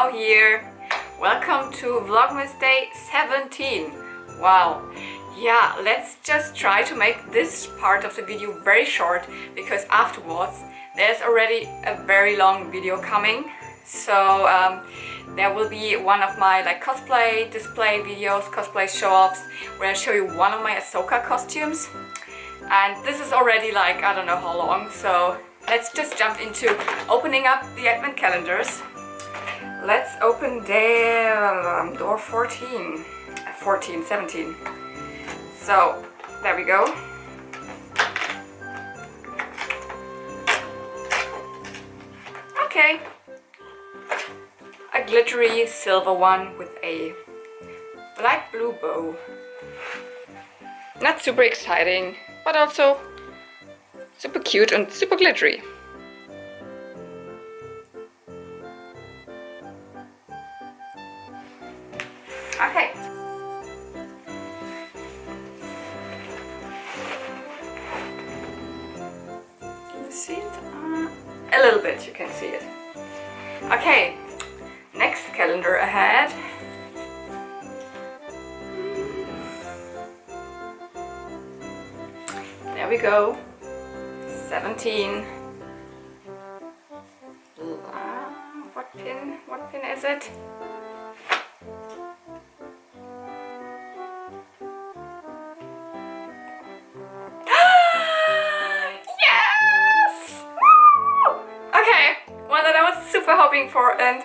Tano here. Welcome to Vlogmas Day 17. Wow. Yeah, let's just try to make this part of the video very short because afterwards there's already a very long video coming. So there will be one of my cosplay display videos, cosplay show-offs, where I show you one of my Ahsoka costumes. And this is already I don't know how long, so let's just jump into opening up the advent calendars. Let's open door 14, 17. So there we go. Okay. A glittery silver one with a light blue bow. Not super exciting, but also super cute and super glittery. Okay. Can you see it? A little bit, you can see it. Okay, next calendar ahead. There we go. 17. What pin is it? Yes! Woo! Okay, one that I was super hoping for, and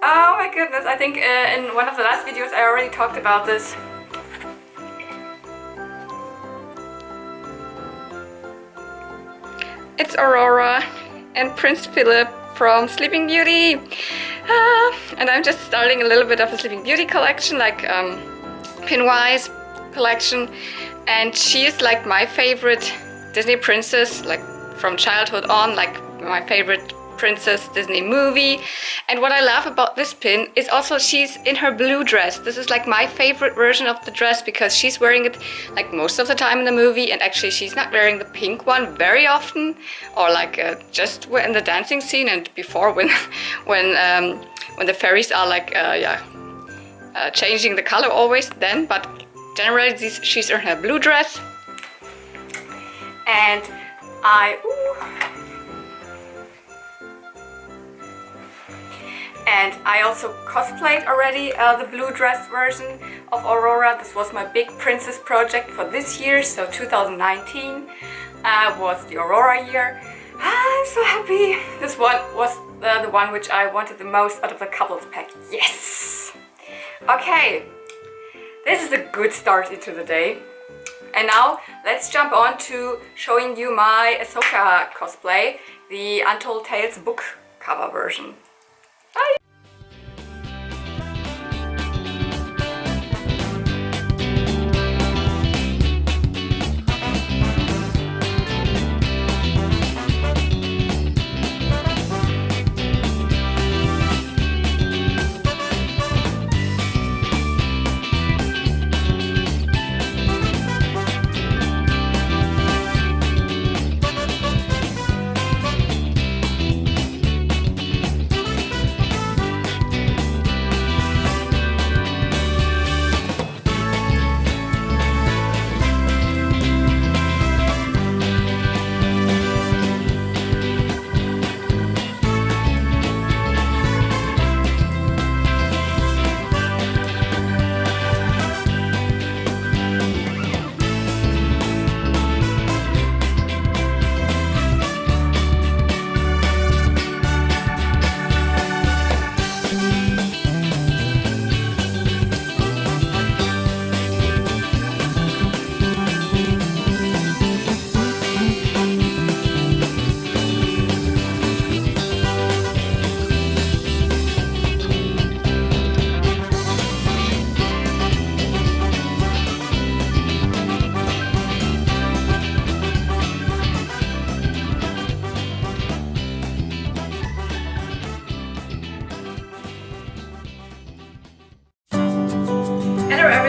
oh my goodness, I think in one of the last videos I already talked about this. It's Aurora and Prince Philip from Sleeping Beauty. And I'm just starting a little bit of a Sleeping Beauty collection, pin-wise collection. And she is my favorite Disney princess, from childhood on, my favorite princess Disney movie. And what I love about this pin is also she's in her blue dress. This is my favorite version of the dress because she's wearing it most of the time in the movie, and actually she's not wearing the pink one very often, or just in the dancing scene and before when the fairies are changing the color always then, but generally she's in her blue dress. And I also cosplayed already the blue dress version of Aurora. This was my big princess project for this year, so 2019 was the Aurora year. I'm so happy. This one was the one which I wanted the most out of the couples pack. Yes! Okay, this is a good start into the day. And now let's jump on to showing you my Ahsoka cosplay, the Untold Tales book cover version. Bye!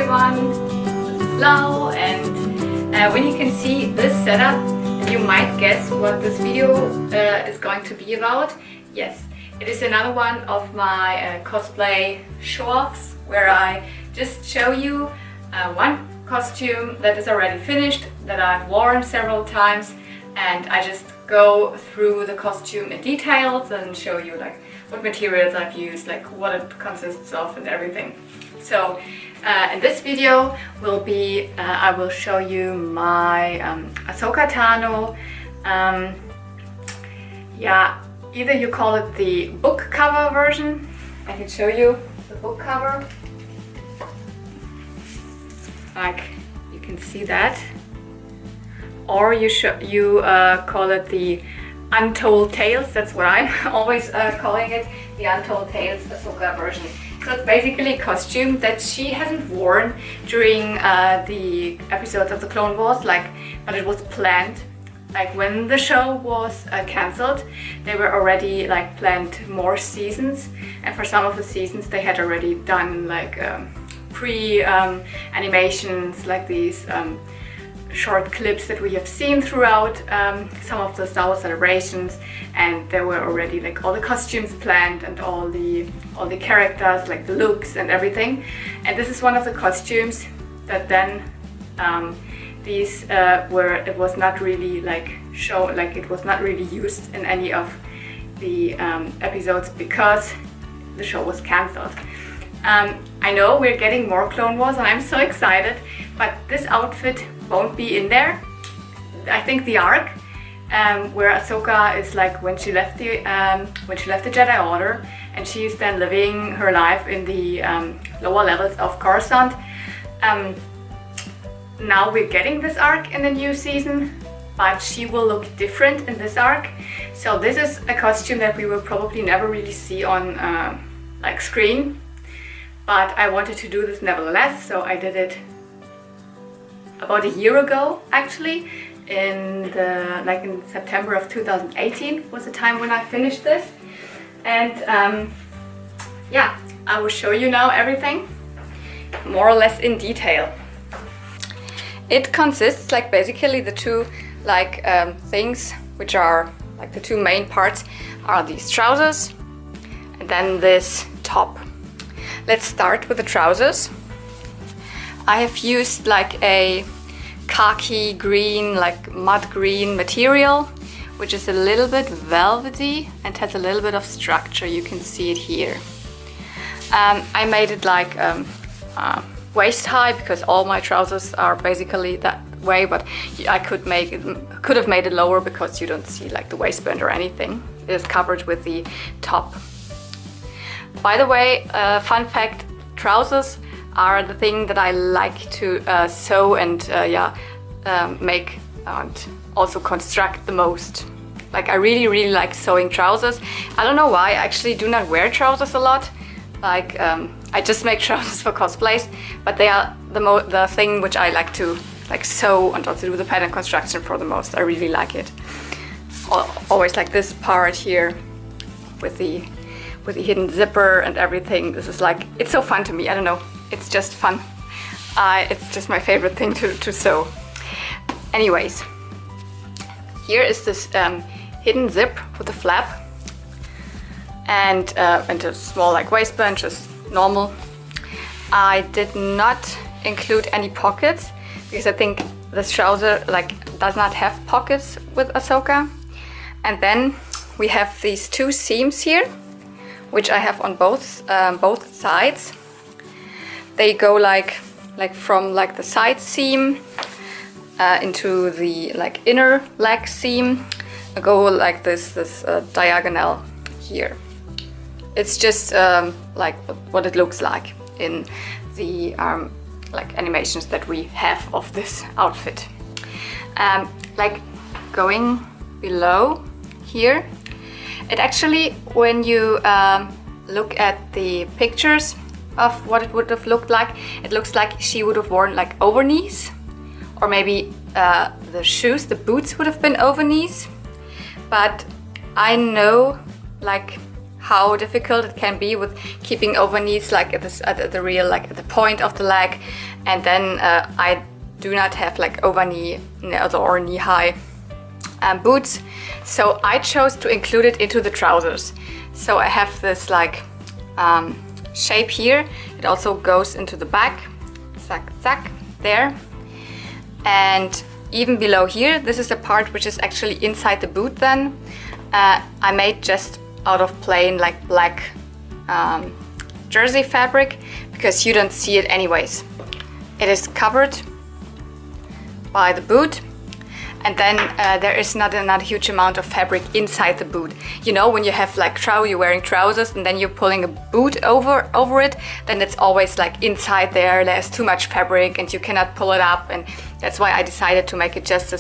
everyone, this is Lau, and when you can see this setup, you might guess what this video is going to be about. Yes, It is another one of my cosplay show-offs where I just show you one costume that is already finished, that I've worn several times, and I just go through the costume in details and show you like what materials I've used, like what it consists of and everything. So in this video will be, I will show you my Ahsoka Tano, yeah, either you call it the book cover version, I can show you the book cover, like you can see that, or you call it the Untold Tales. That's what I'm always calling it, the Untold Tales Ahsoka version. So it's basically a costume that she hasn't worn during the episodes of the Clone Wars, but it was planned. Like when the show was cancelled, they were already like planned more seasons, and for some of the seasons they had already done like pre-animations, like these short clips that we have seen throughout some of the Star Wars celebrations, and there were already like all the costumes planned and all the characters, like the looks and everything. And this is one of the costumes that then it was not really it was not really used in any of the episodes because the show was cancelled. I know we're getting more Clone Wars and I'm so excited, but this outfit won't be in there. I think the arc where Ahsoka is like when she left the Jedi Order and she is then living her life in the lower levels of Coruscant. Now we're getting this arc in the new season, but she will look different in this arc. So this is a costume that we will probably never really see on like screen, but I wanted to do this nevertheless, so I did it about a year ago actually, in September of 2018 was the time when I finished this. And yeah, I will show you now everything more or less in detail. It consists like basically the two things which are like the two main parts are these trousers and then this top. Let's start with the trousers. I have used like a khaki green, like mud green material, which is a little bit velvety and has a little bit of structure. You can see it here. I made it like waist high because all my trousers are basically that way, but I could have made it lower because you don't see like the waistband or anything. It is covered with the top. By the way, fun fact, trousers are the thing that I like to sew and make and also construct the most. Like I really like sewing trousers. I don't know why, I actually do not wear trousers a lot. Like I just make trousers for cosplays, but they are the thing which I like to like sew and also do the pattern construction for the most. I really like it. Always like this part here with the hidden zipper and everything. This is like, it's so fun to me. I don't know, it's just fun. It's just my favorite thing to sew. Anyways, here is this hidden zip with a flap and a small like waistband, just normal. I did not include any pockets because I think this trouser like does not have pockets with Ahsoka. And then we have these two seams here, which I have on both sides. They go like from like the side seam into the like inner leg seam. I go like this diagonal here. It's just like what it looks like in the like animations that we have of this outfit. Like going below here, it actually, when you look at the pictures of what it would have looked like, it looks like she would have worn like over knees, or maybe the shoes, the boots would have been over knees. But I know like how difficult it can be with keeping over knees, like at the real, like at the point of the leg, and then I do not have like over knee or knee high boots, so I chose to include it into the trousers. So I have this like shape here. It also goes into the back, zack, zack, there. And even below here, this is the part which is actually inside the boot then. I made just out of plain like black jersey fabric, because you don't see it anyways. It is covered by the boot, and then there is not a huge amount of fabric inside the boot. You know, when you have like you're wearing trousers and then you're pulling a boot over it, then it's always like inside there's too much fabric and you cannot pull it up, and that's why I decided to make it just a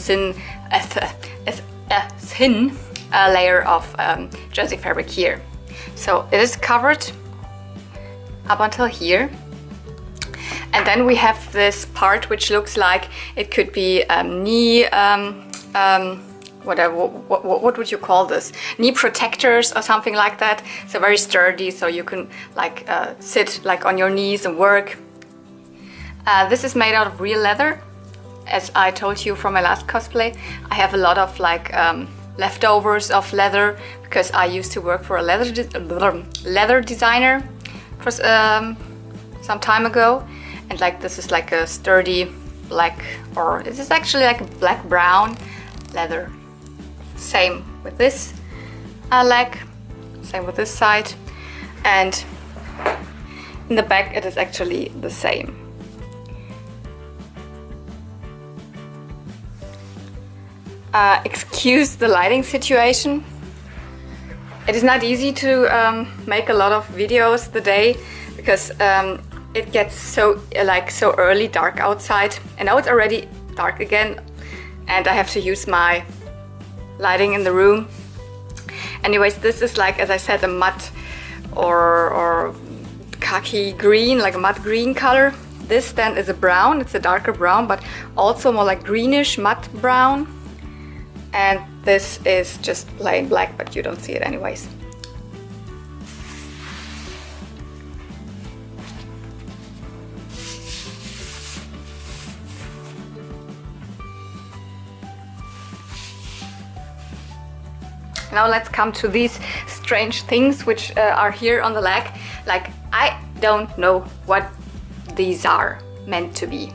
thin layer of jersey fabric here. So it is covered up until here. And then we have this part which looks like it could be knee, whatever, what would you call this? Knee protectors or something like that. So very sturdy, so you can like sit like on your knees and work. This is made out of real leather. As I told you from my last cosplay, I have a lot of like leftovers of leather, because I used to work for a leather designer for some time ago. And like this is like a sturdy black, or it is actually like a black brown leather. Same with this leg, same with this side, and in the back it is actually the same. Excuse the lighting situation. It is not easy to make a lot of videos the day, because it gets so early dark outside, and now it's already dark again, and I have to use my lighting in the room. Anyways, this is like, as I said, a matte or khaki green, like a matte green color. This then is a brown, it's a darker brown, but also more like greenish matte brown. And this is just plain black, but you don't see it anyways. Now let's come to these strange things which are here on the leg. Like, I don't know what these are meant to be.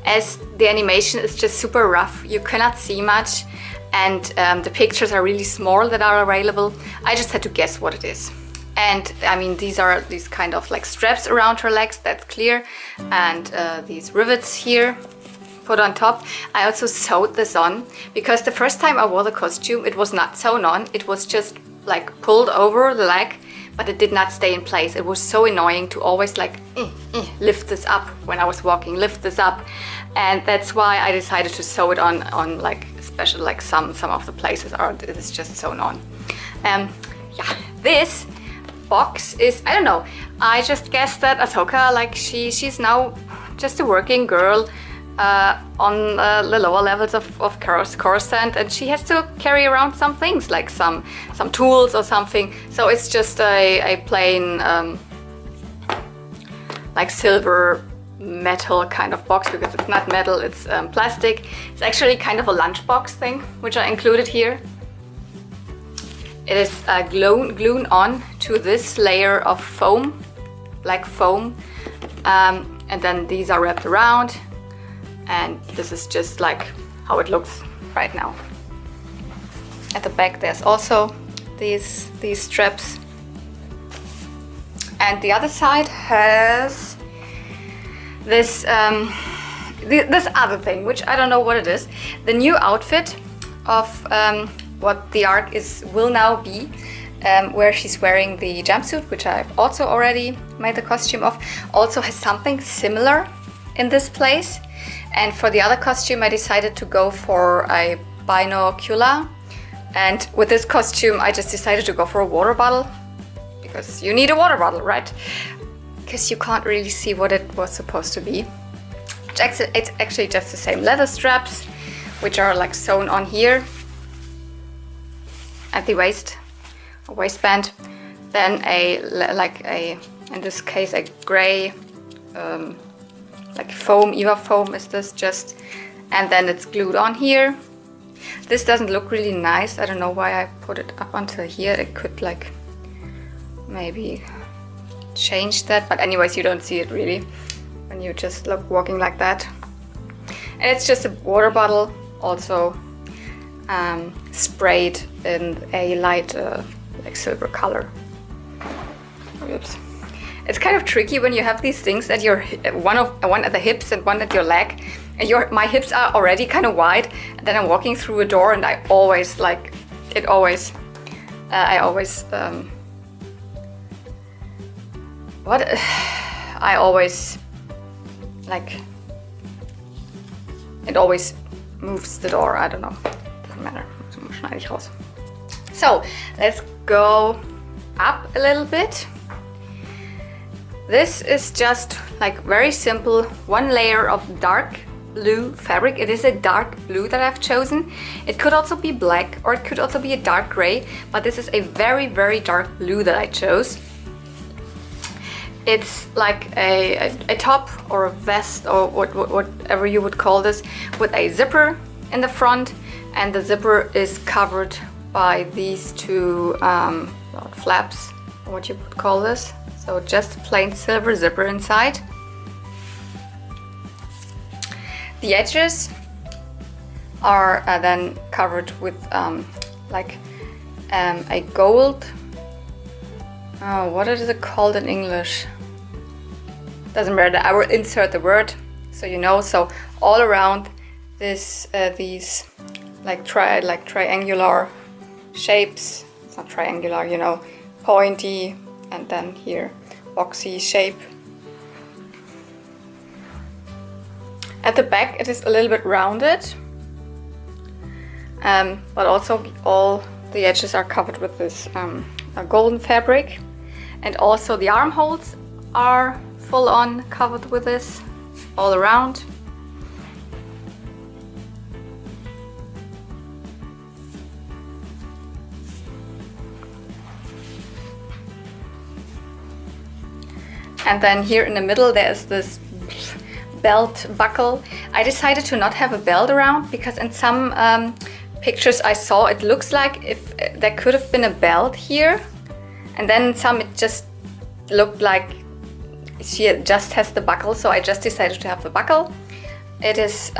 As the animation is just super rough, you cannot see much, and the pictures are really small that are available. I just had to guess what it is. And I mean, these are these kind of like straps around her legs, that's clear, and these rivets here put on top. I also sewed this on, because the first time I wore the costume it was not sewn on, it was just like pulled over the leg, but it did not stay in place. It was so annoying to always like lift this up when I was walking, lift this up, and that's why I decided to sew it on like especially like some of the places are it is just sewn on. Yeah, this box is, I don't know, I just guessed that Ahsoka, like she's now just a working girl on the lower levels of Coruscant, and she has to carry around some things like some tools or something. So it's just a plain like silver metal kind of box, because it's not metal, it's plastic. It's actually kind of a lunchbox thing which I included here. It is glued on to this layer of foam, black foam, and then these are wrapped around. And this is just like how it looks right now. At the back there's also these straps. And the other side has this this other thing, which I don't know what it is. The new outfit of what the arc will now be, where she's wearing the jumpsuit, which I've also already made the costume of, also has something similar in this place. And for the other costume I decided to go for a binocular, and with this costume I just decided to go for a water bottle, because you need a water bottle, right? Because you can't really see what it was supposed to be. It's actually just the same leather straps, which are like sewn on here at the waistband. Then in this case a gray like foam, Eva foam is this just, and then it's glued on here. This doesn't look really nice. I don't know why I put it up until here. It could like maybe change that, but anyways, you don't see it really when you just look walking like that. And it's just a water bottle, also sprayed in a light like silver color. Oops. It's kind of tricky when you have these things at your one at the hips and one at your leg, and my hips are already kind of wide, and then I'm walking through a door, and I always like it always I always like it always moves the door. I don't know, doesn't matter. So let's go up a little bit. This is just like very simple, one layer of dark blue fabric. It is a dark blue that I've chosen. It could also be black, or it could also be a dark gray, but this is a very, very dark blue that I chose. It's like a top or a vest, or whatever you would call this, with a zipper in the front, and the zipper is covered by these two flaps, or what you would call this. So just plain silver zipper inside. The edges are then covered with a gold, what is it called in English? Doesn't matter, I will insert the word so you know. So all around this, these triangular shapes, it's not triangular, you know, pointy, and then here boxy shape. At the back it is a little bit rounded, but also all the edges are covered with this golden fabric, and also the armholes are full on covered with this all around. And then here in the middle there's this belt buckle. I decided to not have a belt around because in some pictures I saw it looks like if there could have been a belt here, and then in some it just looked like she just has the buckle, so I just decided to have the buckle. It is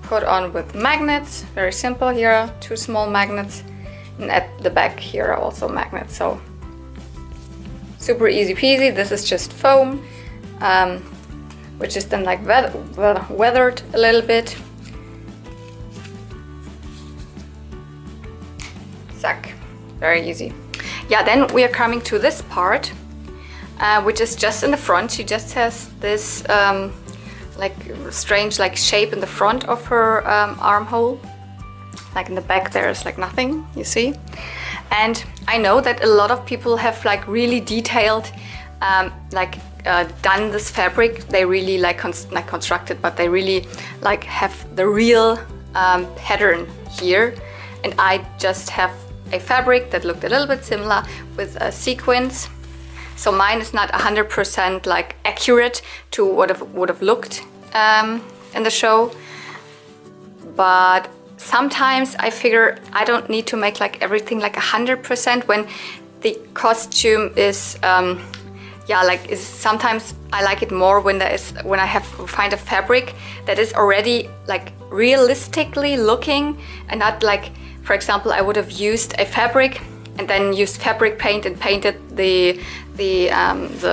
put on with magnets, very simple. Here are two small magnets, and at the back here are also magnets, so super easy peasy. This is just foam, which is then like weathered a little bit. Zack, very easy. Yeah, then we are coming to this part, which is just in the front. She just has this like strange like shape in the front of her armhole. Like in the back there's like nothing, you see. And I know that a lot of people have like really detailed done this fabric. They really like not constructed, but they really like have the real pattern here. And I just have a fabric that looked a little bit similar with sequins. So mine is not 100% like accurate to what it would have looked in the show, but sometimes I figure I don't need to make like everything like 100% when the costume is sometimes I like it more when I find a fabric that is already like realistically looking, and not like, for example, I would have used a fabric and then used fabric paint and painted the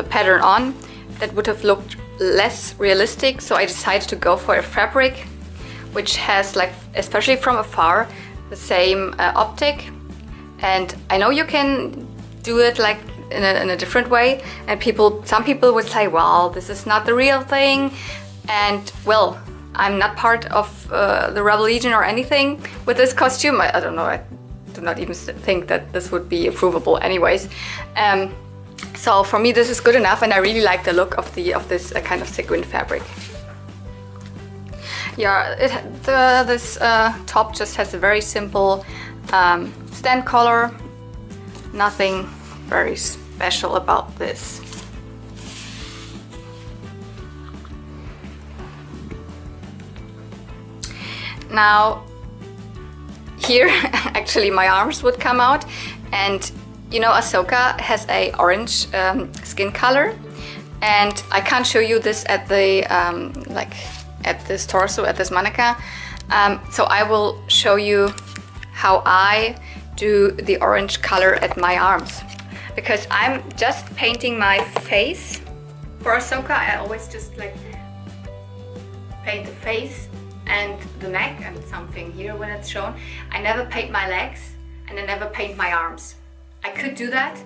pattern on. That would have looked less realistic, so I decided to go for a fabric which has, like, especially from afar, the same optic. And I know you can do it like in a different way, and some people would say, well, this is not the real thing, and well, I'm not part of the Rebel Legion or anything with this costume. I don't know, I do not even think that this would be approvable anyways. So for me this is good enough, and I really like the look of this kind of sequin fabric. Yeah, this top just has a very simple stand collar. Nothing very special about this. Now here actually my arms would come out, and you know, Ahsoka has a orange skin color, and I can't show you this at the like at this torso, at this mannequin. So I will show you how I do the orange color at my arms, because I'm just painting my face. For Ahsoka, I always just like paint the face and the neck and something here when it's shown. I never paint my legs and I never paint my arms. I could do that,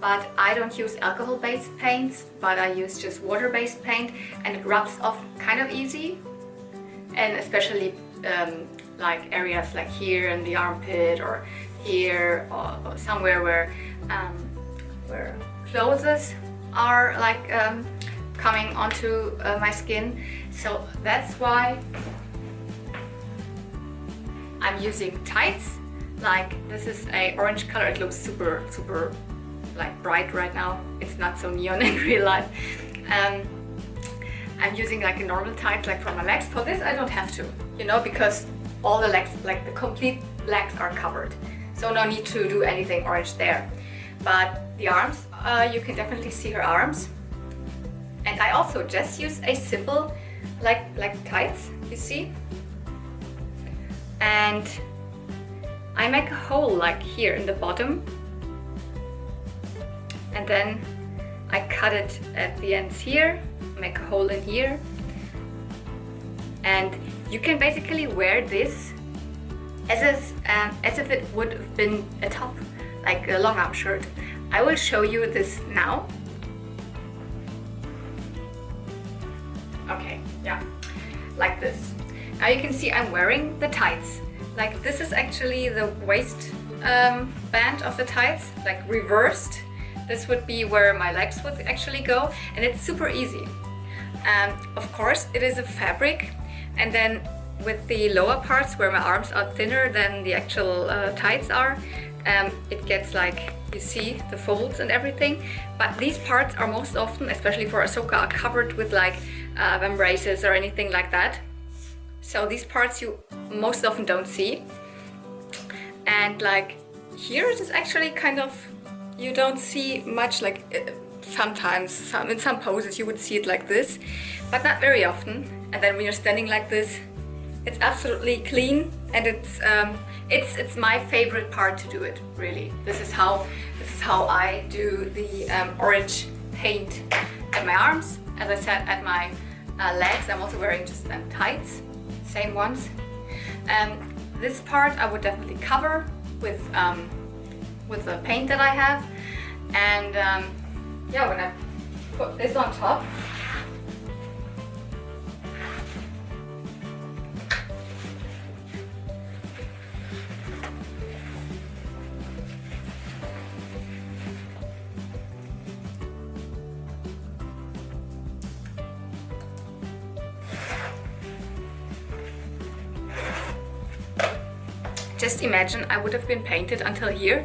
but I don't use alcohol-based paints, but I use just water-based paint, and it rubs off kind of easy. And especially like areas like here in the armpit, or here, or somewhere where clothes are like coming onto my skin. So that's why I'm using tights. Like this is a orange color. It looks super like bright right now. It's not so neon in real life. I'm using like a normal tights like for my legs. For this I don't have to, you know, because all the legs, like the complete legs, are covered. So no need to do anything orange there. But the arms, you can definitely see her arms. And I also just use a simple like tights, you see. And I make a hole like here in the bottom, and then I cut it at the ends here, make a hole in here, and you can basically wear this as if it would have been a top, like a long arm shirt. I will show you this now. Okay, yeah, like this. Now you can see I'm wearing the tights. Like this is actually the waist band of the tights, like reversed. This would be where my legs would actually go, and it's super easy. Of course, it is a fabric, and then with the lower parts where my arms are thinner than the actual tights are, it gets like, you see the folds and everything. But these parts are most often, especially for Ahsoka, are covered with like braces or anything like that. So these parts you most often don't see. And like here it is actually kind of, you don't see much, like sometimes in some poses you would see it like this, but not very often. And then when you're standing like this, it's absolutely clean, and it's my favorite part to do it, really. This is how I do the orange paint at my arms. As I said, at my legs I'm also wearing just tights, same ones. This part I would definitely cover with the paint that I have, and yeah, when I put this on top, just imagine I would have been painted until here.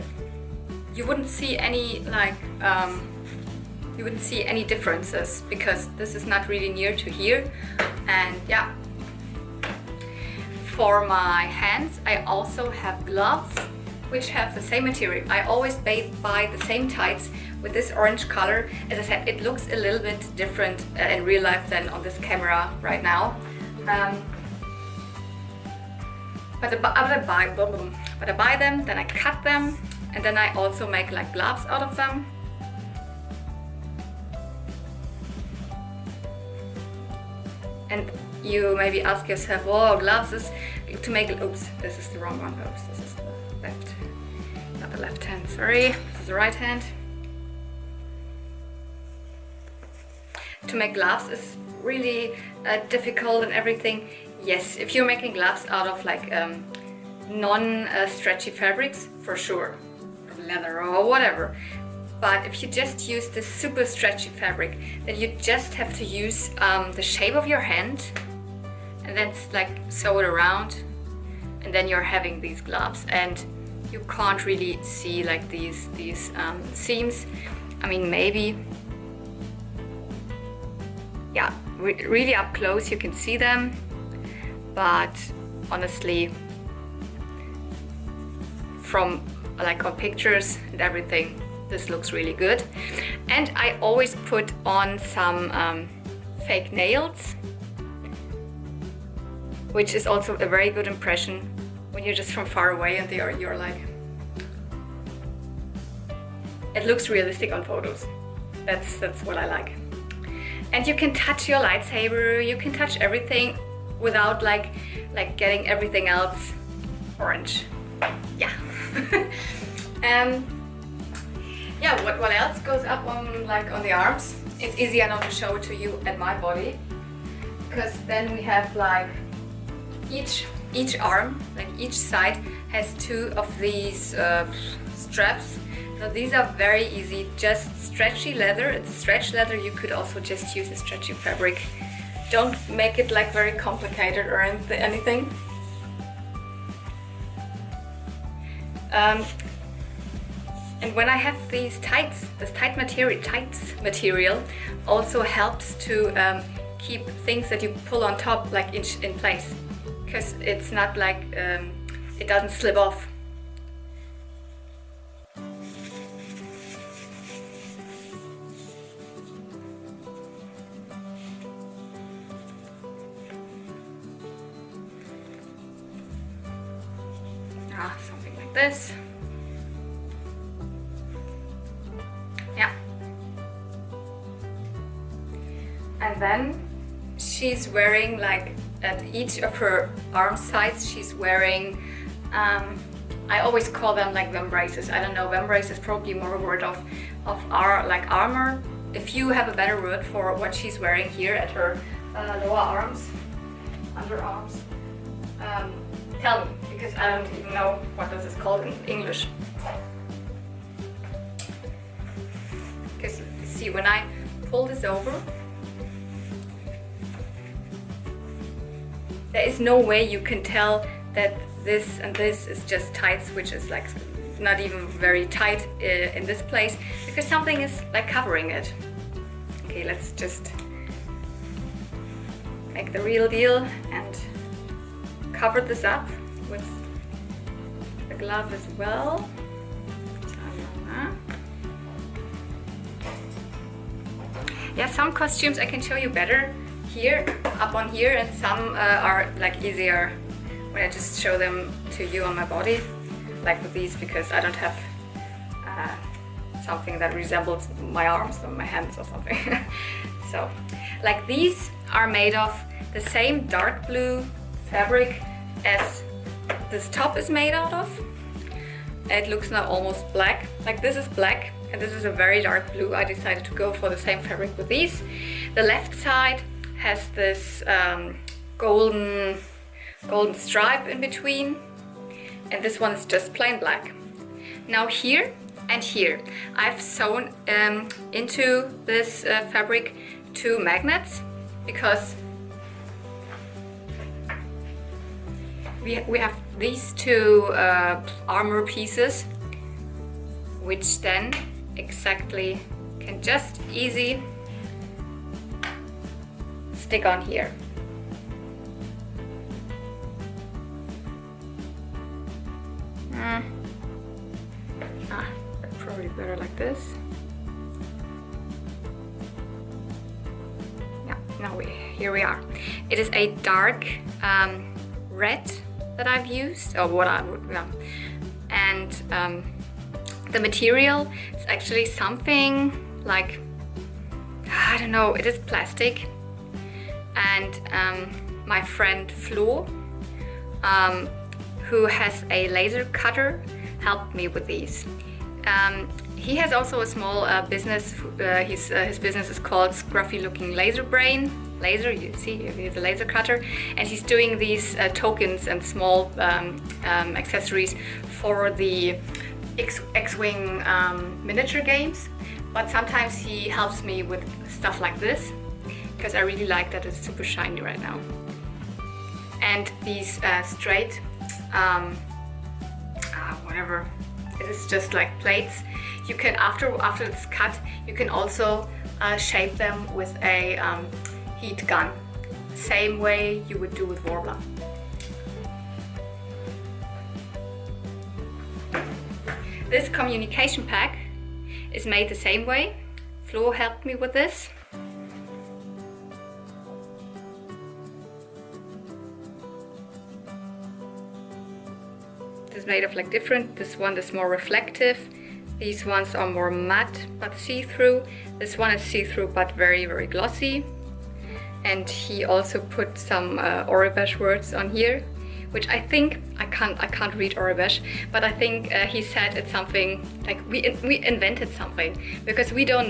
You wouldn't see any like you wouldn't see any differences, because this is not really near to here. And yeah, for my hands I also have gloves which have the same material. I always buy the same tights with this orange color. As I said, it looks a little bit different in real life than on this camera right now. But I buy them, then I cut them, and then I also make like gloves out of them. And you maybe ask yourself, oh, gloves is to make, oops, this is the wrong one, oops, this is the left, not the left hand, sorry, this is the right hand. To make gloves is really difficult and everything. Yes, if you're making gloves out of like non-stretchy fabrics, for sure, or leather or whatever. But if you just use this super stretchy fabric, then you just have to use the shape of your hand, and then like sew it around, and then you're having these gloves, and you can't really see like these seams. I mean, maybe, yeah, really up close you can see them. But honestly, from like on pictures and everything, this looks really good. And I always put on some fake nails, which is also a very good impression when you're just from far away and you're like, it looks realistic on photos. That's what I like. And you can touch your lightsaber, you can touch everything without like getting everything else orange. Yeah. Yeah, what else goes up on on the arms? It's easier now to show it to you at my body, because then we have like each arm, like each side has two of these straps. So these are very easy, just stretchy leather. It's a stretch leather. You could also just use a stretchy fabric. Don't make it like very complicated or anything. And when I have these tights, this tights material also helps to keep things that you pull on top like in place, because it's not like it doesn't slip off. Something like this. Yeah. And then she's wearing, like, at each of her arm sides, she's wearing, I always call them like vambraces. I don't know, vambrace is probably more a word of armor. If you have a better word for what she's wearing here at her lower arms, underarms, tell me, because I don't even know what this is called in English. Because see, when I pull this over, there is no way you can tell that this and this is just tights, which is like not even very tight in this place, because something is like covering it. Okay, let's just make the real deal and cover this up with the glove as well. Yeah, some costumes I can show you better here, up on here, and some are like easier when I just show them to you on my body, like with these, because I don't have something that resembles my arms or my hands or something. So, like these are made of the same dark blue fabric as this top is made out of. It looks now almost black. Like this is black and this is a very dark blue. I decided to go for the same fabric with these. The left side has this golden stripe in between, and this one is just plain black. Now here and here I've sewn into this fabric 2 magnets, because we have these 2 armor pieces, which then exactly can just easy stick on here. Probably better like this. Yeah, now here we are. It is a dark red that I've used, or what I would, yeah. And the material is actually something like, I don't know, it is plastic. And my friend Flo, who has a laser cutter, helped me with these. He has also a small business. His business is called Scruffy Looking Laser Brain. Laser, you see, he has a laser cutter, and he's doing these tokens and small accessories for the X-Wing miniature games. But sometimes he helps me with stuff like this, because I really like that it's super shiny right now. And these straight, whatever, it is just like plates. You can, after it's cut, you can also shape them with a heat gun, same way you would do with Warbler. This communication pack is made the same way. Flo helped me with this. This is made of like different. This one is more reflective. These ones are more matte but see-through. This one is see-through but very, very glossy. And he also put some Aurebesh words on here, which I think I can't read Aurebesh, but I think he said it's something like we invented something, because we didn't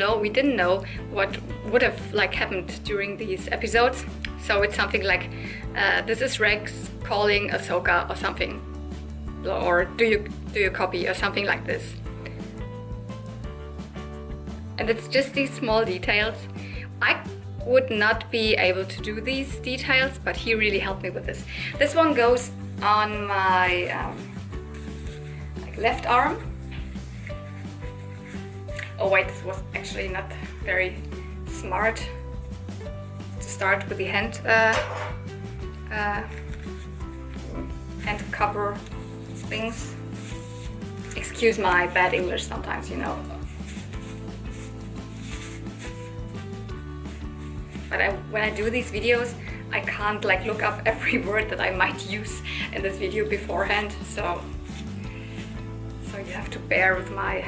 know what would have like happened during these episodes. So it's something like this is Rex calling Ahsoka or something, or do you copy or something like this. And it's just these small details. I would not be able to do these details, but he really helped me with this. This one goes on my like left arm. Oh wait, this was actually not very smart to start with the hand cover things. Excuse my bad English sometimes, you know. But when I do these videos, I can't like look up every word that I might use in this video beforehand. So you have to bear with my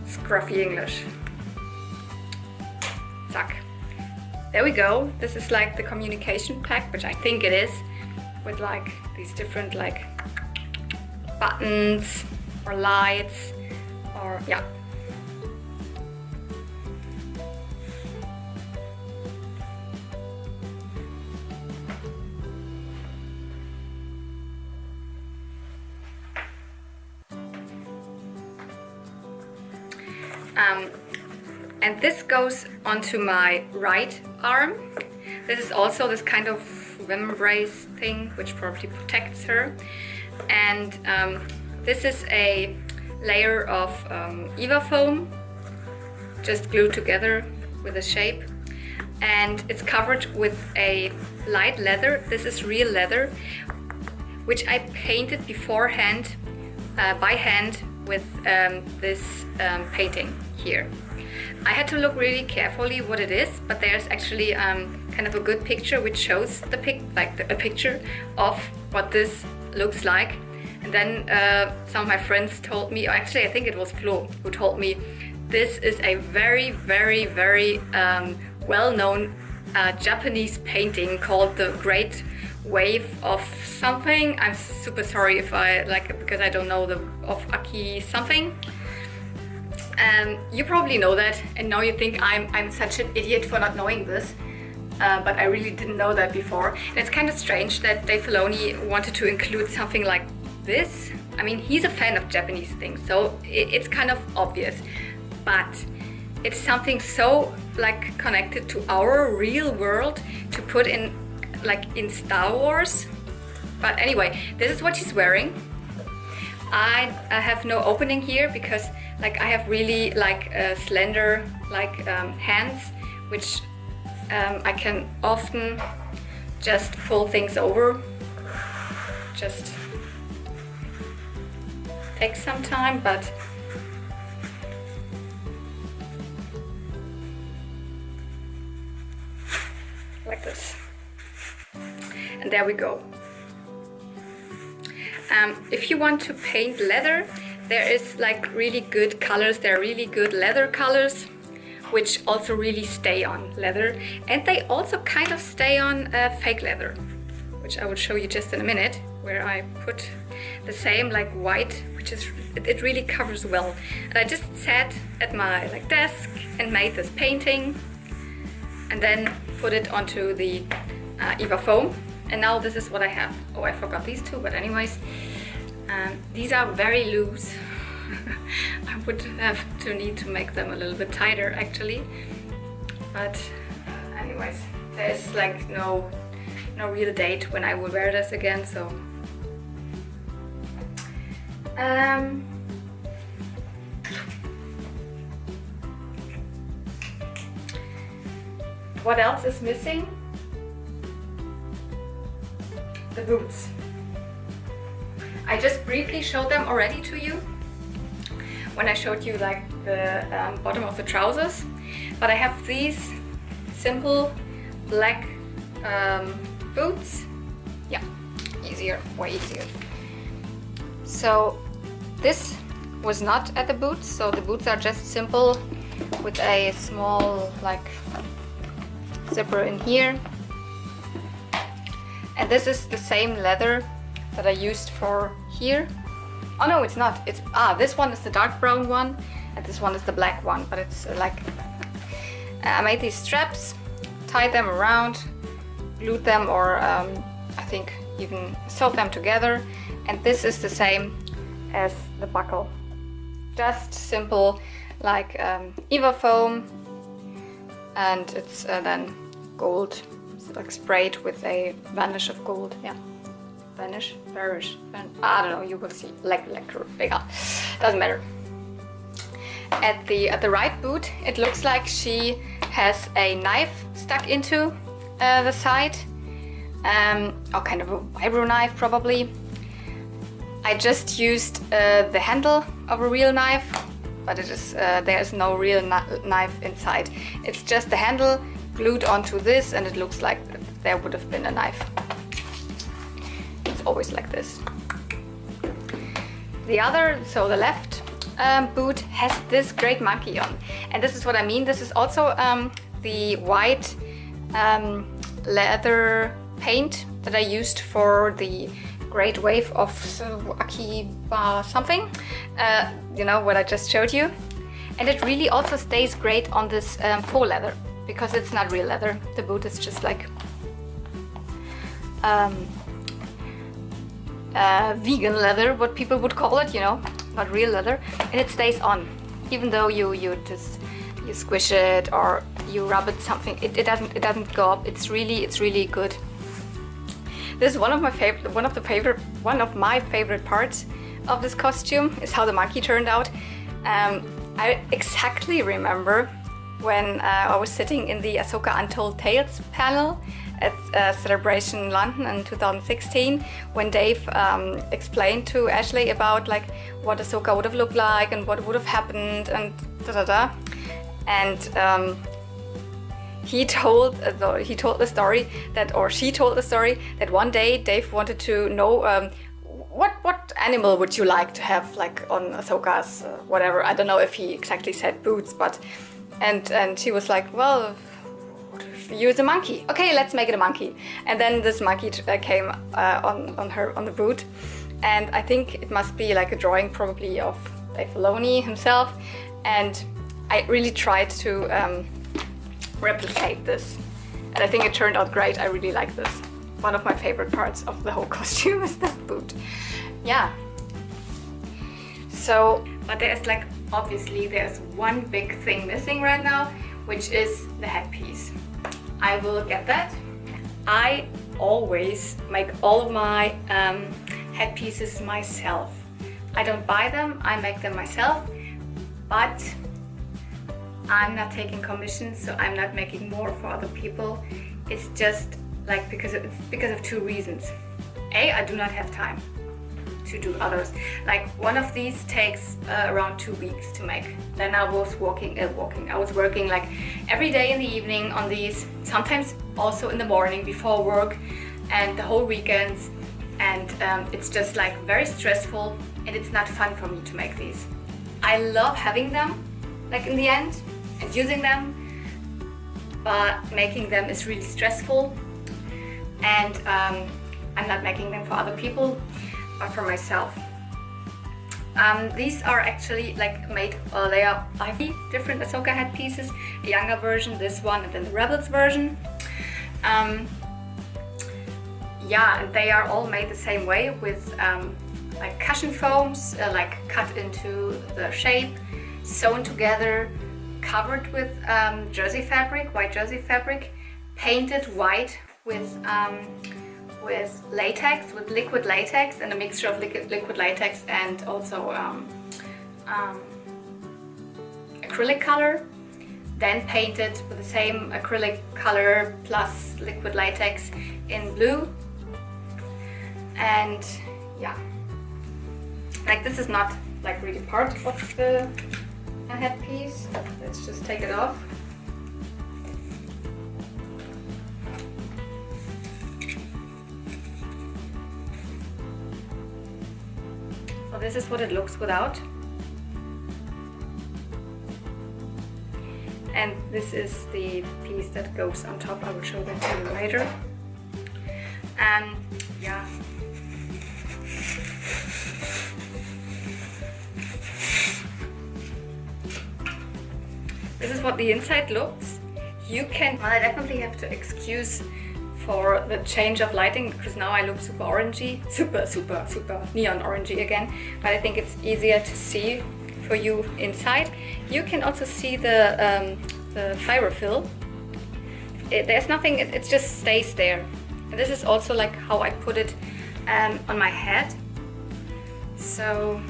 scruffy English. Zack. There we go. This is like the communication pack, which I think it is, with like these different like buttons or lights or yeah. And this goes onto my right arm. This is also this kind of membrace thing which probably protects her. And this is a layer of Eva foam, just glued together with a shape. And it's covered with a light leather. This is real leather, which I painted beforehand by hand with this painting here. I had to look really carefully what it is, but there's actually kind of a good picture which shows the a picture of what this looks like. And then some of my friends told me, or actually I think it was Flo who told me, this is a very, very, very well-known Japanese painting called The Great Wave of something. I'm super sorry if I because I don't know of Aki something. You probably know that, and now you think I'm such an idiot for not knowing this, but I really didn't know that before. And it's kind of strange that Dave Filoni wanted to include something like this. I mean, he's a fan of Japanese things, so it's kind of obvious, but it's something so like connected to our real world to put in like in Star Wars. But anyway, this is what she's wearing. I have no opening here because like I have really like slender like hands, which I can often just pull things over. Just takes some time, but like this. And there we go. If you want to paint leather, there is like really good colors. There are really good leather colors, which also really stay on leather. And they also kind of stay on fake leather, which I will show you just in a minute, where I put the same like white, which is, it really covers well. And I just sat at my like desk and made this painting and then put it onto the Eva foam. And now this is what I have. Oh, I forgot these two, but anyways, these are very loose. I would have to need to make them a little bit tighter actually. But anyways, there's like no real date when I will wear this again, so what else is missing? The boots. I just briefly showed them already to you when I showed you like the bottom of the trousers. But I have these simple black boots. Yeah, easier, way easier. So this was not at the boots, so the boots are just simple with a small like zipper in here. And this is the same leather that I used for here. Oh no, it's not. It's this one is the dark brown one, and this one is the black one. But it's like I made these straps, tied them around, glued them, or I think even sewed them together. And this is the same as the buckle. Just simple, like Eva foam, and it's then gold. Like sprayed with a varnish of gold. Yeah, varnish. I don't know. You will see. Like bigger. Doesn't matter. At the right boot, it looks like she has a knife stuck into the side, or kind of a vibro knife probably. I just used the handle of a real knife, but it is there is no real knife inside. It's just the handle glued onto this, and it looks like there would have been a knife. It's always like this. The other, so the left boot has this great monkey on, and this is what I mean. This is also the white leather paint that I used for the Great Wave of Akiba something. You know what I just showed you, and it really also stays great on this faux leather, because it's not real leather. The boot is just like vegan leather, what people would call it, you know, not real leather, and it stays on, even though you squish it or you rub it something. It doesn't go up. It's really good. This is one of my favorite parts of this costume is how the monkey turned out. I exactly remember when I was sitting in the Ahsoka Untold Tales panel at Celebration London in 2016, when Dave explained to Ashley about like what Ahsoka would have looked like and what would have happened and and she told the story that one day Dave wanted to know what animal would you like to have like on Ahsoka's whatever. I don't know if he exactly said boots, but and she was like, well, use a monkey. Okay, let's make it a monkey. And then this monkey came on the boot, and I think it must be like a drawing probably of Dave Filoni himself, and I really tried to replicate this, and I think it turned out great. I really like this. One of my favorite parts of the whole costume is this boot. Yeah. So, but there's like, obviously there's one big thing missing right now, which is the headpiece. I will get that. I always make all of my headpieces myself. I don't buy them, I make them myself, but I'm not taking commissions, so I'm not making more for other people. It's just like because of two reasons. A, I do not have time to do others. Like one of these takes around 2 weeks to make. Then I was I was working like every day in the evening on these, sometimes also in the morning before work, and the whole weekends. And it's just like very stressful, and it's not fun for me to make these. I love having them, like in the end, and using them, but making them is really stressful, and I'm not making them for other people, but for myself. These are actually like made, they are 5 different Ahsoka headpieces, a younger version, this one, and then the Rebels version. Yeah, and they are all made the same way with like cushion foams, like cut into the shape, sewn together, covered with jersey fabric, white jersey fabric, painted white with latex, with liquid latex, and a mixture of liquid latex and also acrylic color. Then painted with the same acrylic color plus liquid latex in blue. And yeah, like this is not like really part of the a headpiece. Let's just take it off. So this is what it looks without. And this is the piece that goes on top. I will show that to you later. And yeah. This is what the inside looks. You can, well, I definitely have to excuse for the change of lighting because now I look super orangey, super neon orangey again. But I think it's easier to see for you inside. You can also see the pyrophil. There's nothing, it just stays there. And this is also like how I put it on my head. So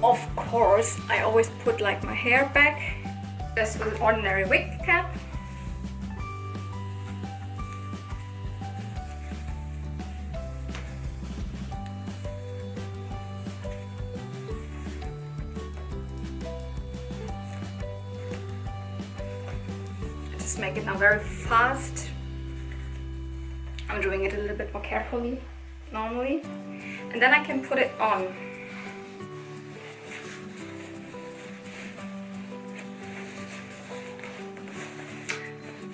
of course I always put like my hair back just with an ordinary wig cap. Just make it now very fast. I'm doing it a little bit more carefully normally, and then I can put it on.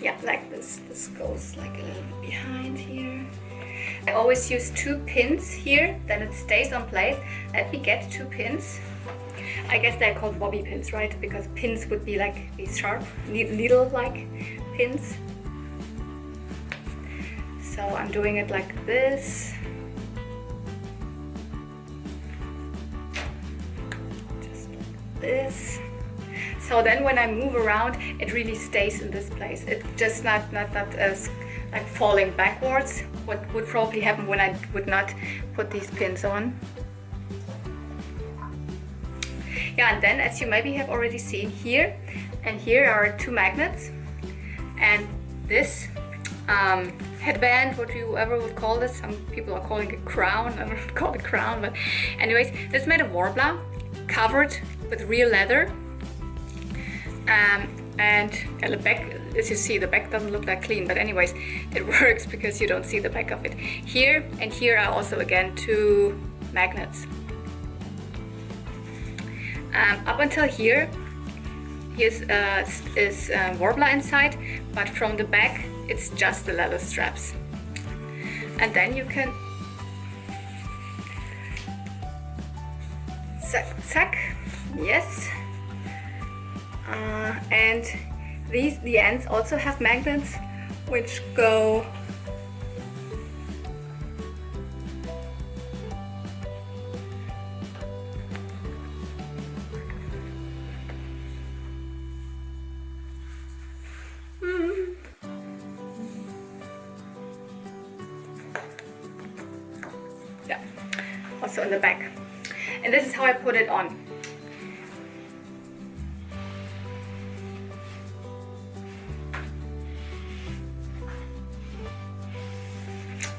Yeah, like this. This goes like a little bit behind here. I always use 2 pins here, then it stays on place. Let me get 2 pins. I guess they're called bobby pins, right? Because pins would be like these sharp, needle-like pins. So I'm doing it like this. Just like this. So then when I move around, it really stays in this place. It's just not as like falling backwards. What would probably happen when I would not put these pins on. Yeah, and then as you maybe have already seen here, and here are 2 magnets. And this headband, what you ever would call this, some people are calling it crown, I don't call it crown, but anyways, this is made of Warbler, covered with real leather. And the back, as you see, the back doesn't look that clean, but anyways, it works because you don't see the back of it. Here and here are also again 2 magnets. Up until here, is Warbler inside, but from the back it's just the leather straps. And then you can zack, yes. And the ends also have magnets which go also in the back. And this is how I put it on.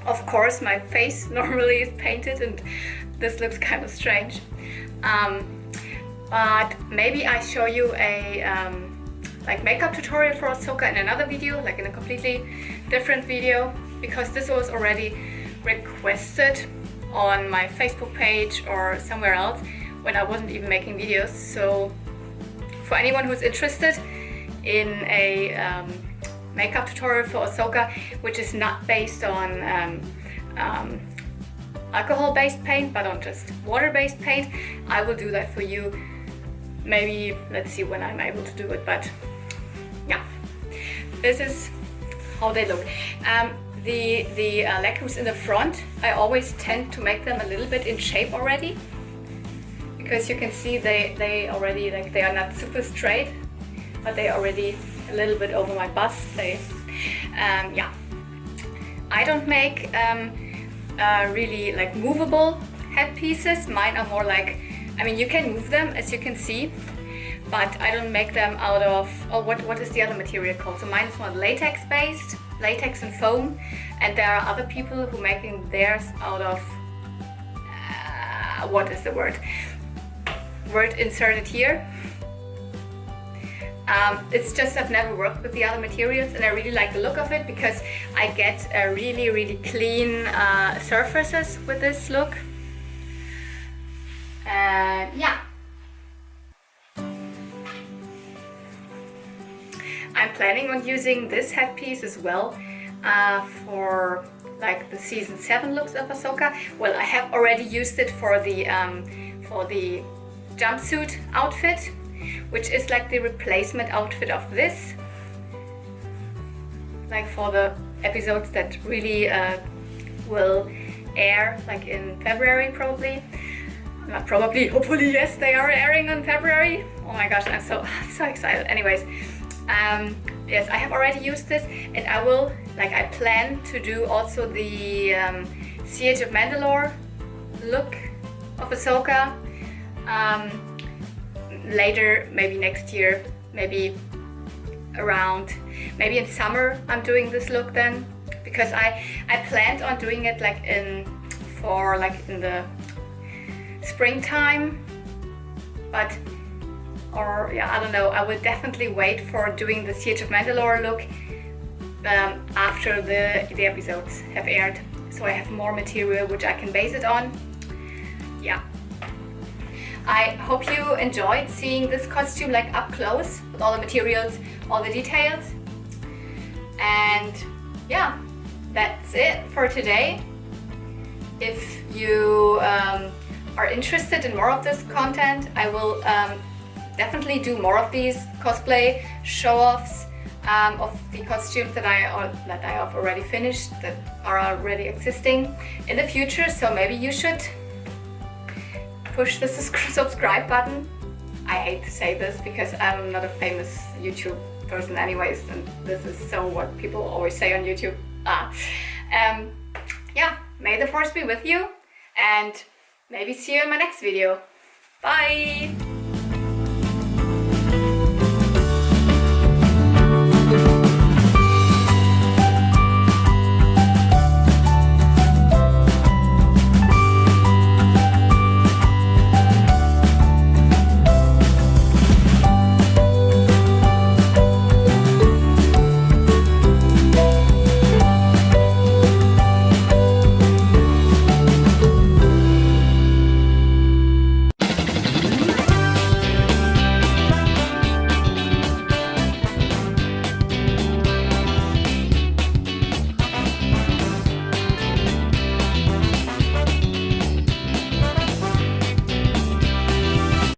Of course, my face normally is painted and this looks kind of strange. But maybe I show you a like makeup tutorial for Ahsoka in another video, like in a completely different video, because this was already requested on my Facebook page or somewhere else when I wasn't even making videos. So for anyone who's interested in a makeup tutorial for Ahsoka, which is not based on alcohol-based paint, but on just water-based paint, I will do that for you. Maybe, let's see when I'm able to do it, but yeah, this is how they look. The lacquers in the front, I always tend to make them a little bit in shape already, because you can see they already, like, they are not super straight, but they are already a little bit over my bust. They, yeah, I don't make really like movable headpieces. Mine are more like, I mean, you can move them as you can see, but I don't make them out of, oh, what is the other material called? So mine is more latex based. latex and foam, and there are other people who making theirs out of what is the word inserted here. It's just I've never worked with the other materials, and I really like the look of it because I get really clean surfaces with this look. Yeah, I'm planning on using this headpiece as well for like the season 7 looks of Ahsoka. Well, I have already used it for the jumpsuit outfit, which is like the replacement outfit of this, like for the episodes that really will air like in February probably. Not probably, hopefully, yes, they are airing in February. Oh my gosh, I'm so excited. Anyways, yes, I have already used this, and I will, like, I plan to do also the Siege of Mandalore look of Ahsoka later, maybe next year, maybe in summer I'm doing this look then, because I planned on doing it like in the springtime, but I don't know, I will definitely wait for doing the Siege of Mandalore look after the episodes have aired, so I have more material which I can base it on. Yeah, I hope you enjoyed seeing this costume like up close with all the materials, all the details, and yeah, that's it for today. If you are interested in more of this content, I will definitely do more of these cosplay show-offs of the costumes that I have already finished, that are already existing in the future. So maybe you should push the subscribe button. I hate to say this because I'm not a famous YouTube person anyways, and this is so what people always say on YouTube. Yeah, may the force be with you, and maybe see you in my next video. Bye!